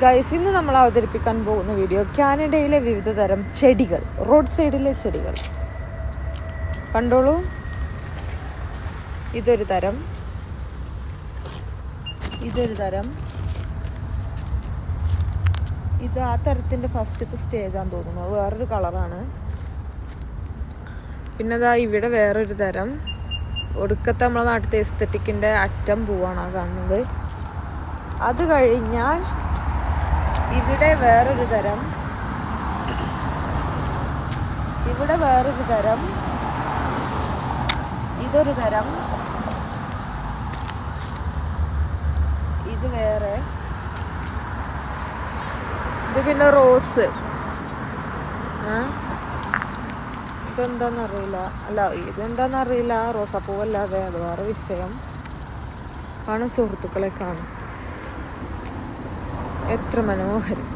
Guys, ഇന്ന് നമ്മൾ അവതരിപ്പിക്കാൻ പോകുന്ന വീഡിയോ കാനഡയിലെ വിവിധ തരം ചെടികൾ, റോഡ് സൈഡിലെ ചെടികൾ കണ്ടോളൂ. ഇതൊരു തരം, ഇത് ആ തരത്തിൻ്റെ ഫസ്റ്റത്തെ സ്റ്റേജാന്ന് തോന്നുന്നു. അത് വേറൊരു കളറാണ്. പിന്നെ ദാ ഇവിടെ വേറൊരു തരം, ഒടുക്കത്തെ നമ്മളെ നാട്ടിലത്തെ എസ്തറ്റിക്കിൻ്റെ അറ്റം പൂവാണ് ആ കാണുന്നത്. അത് കഴിഞ്ഞാൽ ഇവിടെ വേറൊരു തരം, ഇതൊരു തരം, ഇത് വേറെ, ഇത് പിന്നെ റോസ്. ഇതെന്താന്നറിയില്ല, ഇതെന്താന്നറിയില്ല, റോസാപ്പൂവല്ലാതെ, അത് വേറെ വിഷയം. കാണും സുഹൃത്തുക്കളെ, കാണും എത്ര മനോഹരം.